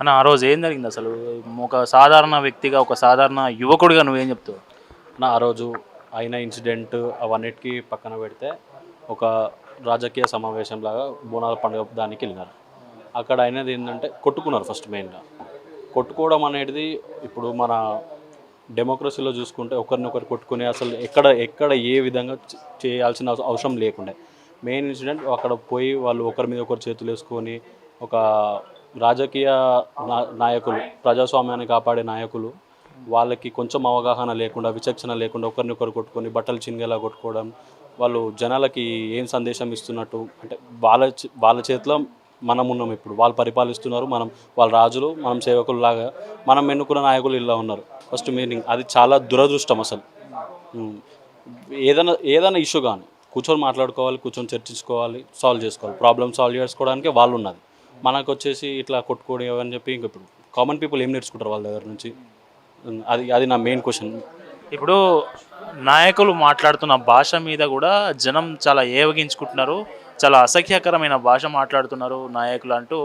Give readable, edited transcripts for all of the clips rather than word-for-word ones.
అన్న ఆ రోజు ఏం జరిగింది అసలు? ఒక సాధారణ వ్యక్తిగా, ఒక సాధారణ యువకుడిగా నువ్వేం చెప్తావు? ఆ రోజు అయిన ఇన్సిడెంట్ అవన్నిటికీ పక్కన పెడితే ఒక రాజకీయ సమావేశంలాగా బోనాల పండుగ దానికి వెళ్ళినారు. అక్కడ అయినది ఏంటంటే కొట్టుకున్నారు ఫస్ట్ మెయిన్గా. కొట్టుకోవడం అనేది ఇప్పుడు మన డెమోక్రసీలో చూసుకుంటే ఒకరినొకరు కొట్టుకుని అసలు ఎక్కడ ఎక్కడ ఏ విధంగా చేయాల్సిన అవసరం లేకుండే. మెయిన్ ఇన్సిడెంట్ అక్కడ పోయి వాళ్ళు ఒకరి మీద ఒకరు చేతులు వేసుకొని ఒక రాజకీయ నాయకులు, ప్రజాస్వామ్యాన్ని కాపాడే నాయకులు వాళ్ళకి కొంచెం అవగాహన లేకుండా, విచక్షణ లేకుండా ఒకరినొకరు కొట్టుకొని బట్టలు చినిగేలా కొట్టుకోవడం, వాళ్ళు జనాలకి ఏం సందేశం ఇస్తున్నట్టు అంటే వాళ్ళ చేతిలో మనం ఉన్నాం. ఇప్పుడు వాళ్ళు పరిపాలిస్తున్నారు, మనం వాళ్ళ రాజులు, మనం సేవకుల్లాగా మనం ఎన్నుకున్న నాయకులు ఇలా ఉన్నారు. ఫస్ట్ మీనింగ్ అది చాలా దురదృష్టం అసలు. ఉమ్. ఏదైనా ఇష్యూ కానీ కూర్చొని మాట్లాడుకోవాలి, కూర్చొని చర్చించుకోవాలి, సాల్వ్ చేసుకోవాలి. ప్రాబ్లమ్ సాల్వ్ చేసుకోవడానికి వాళ్ళు ఉన్నది. మనకు వచ్చేసి ఇట్లా కొట్టుకోవడం అని చెప్పి ఇంక ఇప్పుడు కామన్ పీపుల్ ఏం నేర్చుకుంటారు వాళ్ళ దగ్గర నుంచి? అది అది నా మెయిన్ క్వశ్చన్. ఇప్పుడు నాయకులు మాట్లాడుతున్న భాష మీద కూడా జనం చాలా ఏవగించుకుంటున్నారు. చాలా అసహ్యకరమైన భాష మాట్లాడుతున్నారు నాయకులు అంటూ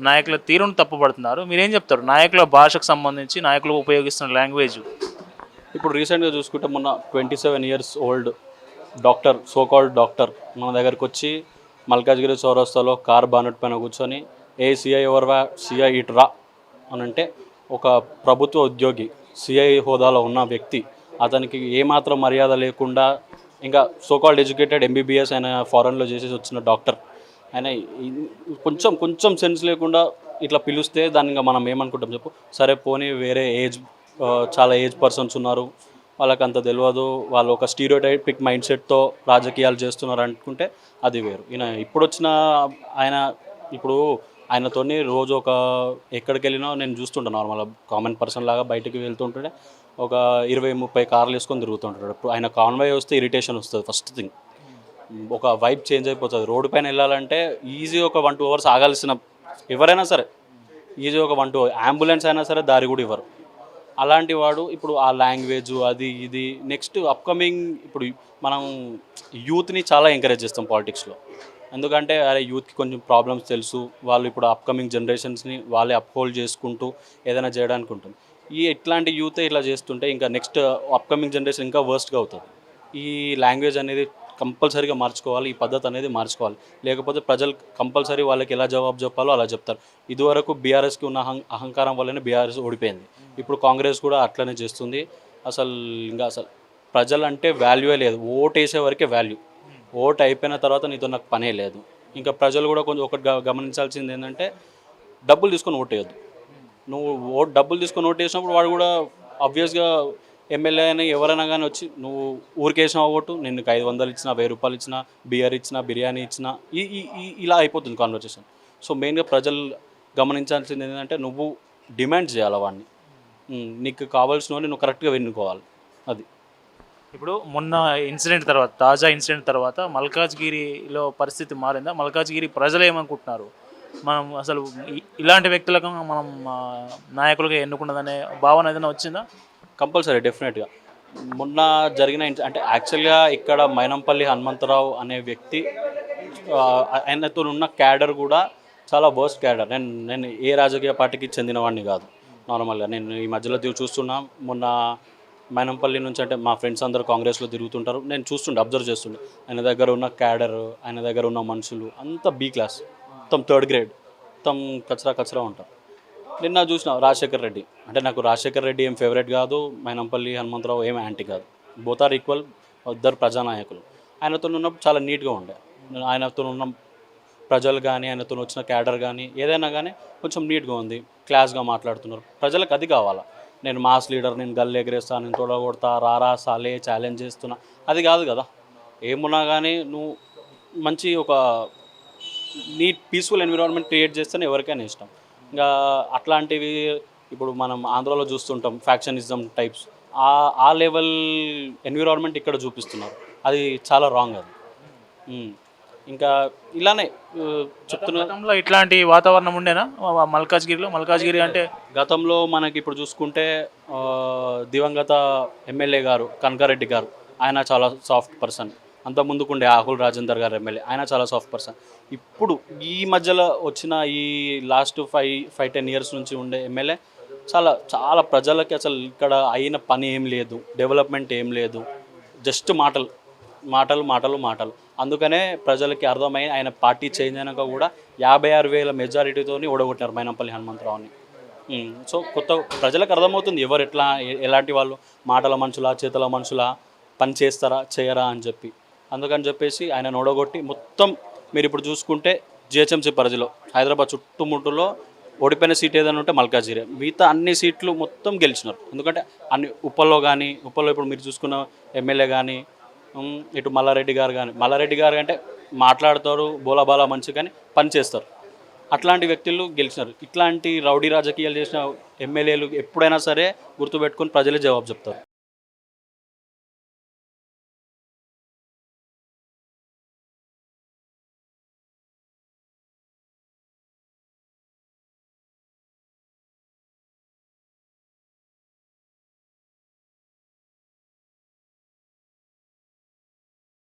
నాయకుల తీరును తప్పుపడుతున్నారు. మీరేం చెప్తారు నాయకుల భాషకు సంబంధించి, నాయకులు ఉపయోగిస్తున్న లాంగ్వేజ్? ఇప్పుడు రీసెంట్గా చూసుకుంటే మొన్న 27 years old doctor, so called doctor మన దగ్గరికి వచ్చి మల్కాజ్గిరి చౌరస్తాలో కార్ బానెట్ పైన కూర్చొని ఏ సిఐ ఎవరువా, సిఐ ఇటు రా అని అంటే, ఒక ప్రభుత్వ ఉద్యోగి, సిఐ హోదాలో ఉన్న వ్యక్తి, అతనికి ఏమాత్రం మర్యాద లేకుండా, ఇంకా సోకాల్డ్ ఎడ్యుకేటెడ్ ఎంబీబీఎస్ ఆయన ఫారెన్లో చేసేసి వచ్చిన డాక్టర్ ఆయన కొంచెం కొంచెం సెన్స్ లేకుండా ఇట్లా పిలిస్తే దాన్ని ఇంకా మనం ఏమనుకుంటాం చెప్పు? సరే పోనీ వేరే ఏజ్, చాలా ఏజ్ పర్సన్స్ ఉన్నారు, వాళ్ళకి అంత తెలియదు, వాళ్ళు ఒక స్టీరియోటైపిక్ మైండ్ సెట్తో రాజకీయాలు చేస్తున్నారు అనుకుంటే అది వేరు. ఈయన ఇప్పుడు వచ్చిన ఆయన, ఇప్పుడు ఆయనతోని రోజు ఒక ఎక్కడికి వెళ్ళినా నేను చూస్తుంటాను. నార్మల్గా కామన్ పర్సన్ లాగా బయటికి వెళ్తుంటే ఒక 20-30 కార్లు వేసుకొని తిరుగుతుంటాడు. ఇప్పుడు ఆయన కాన్వాయ్ వస్తే ఇరిటేషన్ వస్తుంది ఫస్ట్ థింగ్. ఒక వైబ్ చేంజ్ అయిపోతుంది. రోడ్డు పైన వెళ్ళాలంటే ఈజీ ఒక 1-2 అవర్స్ ఆగాల్సిన ఎవరైనా సరే, ఈజీ ఒక 1-2 అంబులెన్స్ అయినా సరే దారి కూడా ఇవ్వరు. అలాంటి వాడు ఇప్పుడు ఆ లాంగ్వేజ్ అది ఇది నెక్స్ట్ అప్కమింగ్. ఇప్పుడు మనం యూత్ని చాలా ఎంకరేజ్ చేస్తాం పాలిటిక్స్లో. ఎందుకంటే అరే యూత్కి కొంచెం ప్రాబ్లమ్స్ తెలుసు, వాళ్ళు ఇప్పుడు అప్కమింగ్ జనరేషన్స్ని వాళ్ళే అప్హోల్డ్ చేసుకుంటూ ఏదైనా చేయడానికి ఉంటుంది. ఇట్లాంటి యూతే ఇట్లా చేస్తుంటే ఇంకా నెక్స్ట్ అప్కమింగ్ జనరేషన్ ఇంకా వర్స్ట్గా అవుతుంది. ఈ లాంగ్వేజ్ అనేది కంపల్సరీగా మార్చుకోవాలి, ఈ పద్ధతి అనేది మార్చుకోవాలి. లేకపోతే ప్రజలు కంపల్సరీ వాళ్ళకి ఎలా జవాబు చెప్పాలో అలా చెప్తారు. ఇదివరకు బీఆర్ఎస్కి ఉన్న అహంకారం వల్లనే బీఆర్ఎస్ ఓడిపోయింది. ఇప్పుడు కాంగ్రెస్ కూడా అట్లనే చేస్తుంది. అసలు ఇంకా అసలు ప్రజలు అంటే వాల్యూయే లేదు. ఓటు వేసే వరకే వాల్యూ. ఓటు అయిపోయిన తర్వాత నీతో నాకు పనే లేదు. ఇంకా ప్రజలు కూడా కొంచెం ఒకటి గమనించాల్సింది ఏంటంటే, డబ్బులు తీసుకొని ఓటేయద్దు. నువ్వు డబ్బులు తీసుకొని ఓటు వేసినప్పుడు వాడు కూడా ఆబ్వియస్గా ఎమ్మెల్యే అని ఎవరైనా కానీ వచ్చి నువ్వు ఊరికేసిన ఓటు, నేను నీకు 500 ఇచ్చినా, 1000 రూపాయలు ఇచ్చినా, బియర్ ఇచ్చినా, బిర్యానీ ఇచ్చినా, ఇలా అయిపోతుంది కాన్వర్సేషన్. సో మెయిన్గా ప్రజలు గమనించాల్సింది ఏంటంటే, నువ్వు డిమాండ్ చేయాలి వాడిని. నీకు కావాల్సినవన్నీ నువ్వు కరెక్ట్గా వెన్నుకోవాలి. అది ఇప్పుడు మొన్న ఇన్సిడెంట్ తర్వాత, తాజా ఇన్సిడెంట్ తర్వాత మల్కాజ్గిరిలో పరిస్థితి మారిందా? మల్కాజ్గిరి ప్రజలు ఏమనుకుంటున్నారు? మనం అసలు ఇలాంటి వ్యక్తులకు మనం నాయకులుగా ఎన్నుకున్నదనే భావన ఏదైనా వచ్చిందా? కంపల్సరీ డెఫినెట్గా. మొన్న జరిగిన అంటే యాక్చువల్గా ఇక్కడ మైనంపల్లి హనుమంతరావు అనే వ్యక్తి, ఆయనతో ఉన్న క్యాడర్ కూడా చాలా వర్స్ట్ క్యాడర్. నేను ఏ రాజకీయ పార్టీకి చెందినవాడిని కాదు. నార్మల్గా నేను ఈ మధ్యలో చూస్తున్నా. మొన్న మైనంపల్లి నుంచి అంటే మా ఫ్రెండ్స్ అందరూ కాంగ్రెస్లో తిరుగుతుంటారు, నేను చూస్తుండే, అబ్జర్వ్ చేస్తుండే. ఆయన దగ్గర ఉన్న క్యాడర్, ఆయన దగ్గర ఉన్న మనుషులు అంతా బీ క్లాస్, మొత్తం థర్డ్ గ్రేడ్, మొత్తం కచరా కచరా ఉంటారు. నిన్న చూసిన రాజశేఖర్ రెడ్డి, అంటే నాకు రాజశేఖర్ రెడ్డి ఏం ఫేవరెట్ కాదు, మైనంపల్లి హనుమంతరావు ఏం యాంటీ కాదు. బోత్ ఆర్ ఈక్వల్, ఇద్దరు ప్రజానాయకులు. ఆయనతో ఉన్నప్పుడు చాలా నీట్గా ఉండే. ఆయనతో ఉన్న ప్రజలు కానీ, ఆయనతో వచ్చిన క్యాడర్ కానీ, ఏదైనా కానీ కొంచెం నీట్గా ఉంది, క్లాస్గా మాట్లాడుతున్నారు. ప్రజలకు అది కావాలా. నేను మాస్ లీడర్, నేను గల్లు ఎగరేస్తాను, నేను తొడగొడతా, రారా సాలే ఛాలెంజ్ చేస్తున్నా, అది కాదు కదా. ఏమున్నా కానీ నువ్వు మంచి ఒక నీట్ పీస్ఫుల్ ఎన్విరాన్మెంట్ క్రియేట్ చేస్తేనే ఎవరికైనా ఇష్టం. ఇంకా అట్లాంటివి ఇప్పుడు మనం ఆంధ్రాలో చూస్తుంటాం, ఫ్యాక్షనిజం టైప్స్, ఆ లెవెల్ ఎన్విరాన్మెంట్ ఇక్కడ చూపిస్తున్నారు. అది చాలా రాంగ్ అది. ఇంకా ఇలానే చెప్తున్నా. గతంలో ఇట్లాంటి వాతావరణం ఉండేనా మల్కాజ్గిరిలో? మల్కాజ్గిరి అంటే గతంలో మనకి ఇప్పుడు చూసుకుంటే దివంగత ఎమ్మెల్యే గారు కనకారెడ్డి గారు, ఆయన చాలా సాఫ్ట్ పర్సన్. అంత ముందుకుండే ఆకుల్ రాజేందర్ గారు ఎమ్మెల్యే, ఆయన చాలా సాఫ్ట్ పర్సన్. ఇప్పుడు ఈ మధ్యలో వచ్చిన ఈ లాస్ట్ 5-10 ఇయర్స్ నుంచి ఉండే ఎమ్మెల్యే చాలా చాలా ప్రజలకి అసలు ఇక్కడ అయిన పని ఏం లేదు, డెవలప్మెంట్ ఏం లేదు, జస్ట్ మాటలు మాటలు మాటలు మాటలు. అందుకనే ప్రజలకి అర్థమై ఆయన పార్టీ చేంజ్ అయినాక కూడా 56,000 మెజారిటీతో ఓడగొట్టారు మైనంపల్లి హనుమంతరావుని. సో కొత్త ప్రజలకు అర్థమవుతుంది ఎవరు ఎట్లా ఎలాంటి వాళ్ళు, మాటల మనుషులా చేతల మనుషులా, పని చేస్తారా చేయరా అని చెప్పి. అందుకని చెప్పేసి ఆయన ఓడగొట్టి మొత్తం మీరు ఇప్పుడు చూసుకుంటే జిహెచ్ఎంసీ పరిధిలో హైదరాబాద్ చుట్టుముట్టులో ఓడిపోయిన సీట్ ఏదైనా ఉంటే మల్కాజిగిరి, మిగతా అన్ని సీట్లు మొత్తం గెలిచినారు. ఎందుకంటే అన్ని ఉప్పల్లో ఇప్పుడు మీరు చూసుకున్న ఎమ్మెల్యే కానీ, ఇటు మల్లారెడ్డి గారు అంటే మాట్లాడతారు బోలాబాలా మంచి, కానీ పని చేస్తారు. అట్లాంటి వ్యక్తులు గెలిచినారు. ఇట్లాంటి రౌడీ రాజకీయాలు చేసిన ఎమ్మెల్యేలు ఎప్పుడైనా సరే గుర్తుపెట్టుకొని ప్రజలే జవాబు చెప్తారు.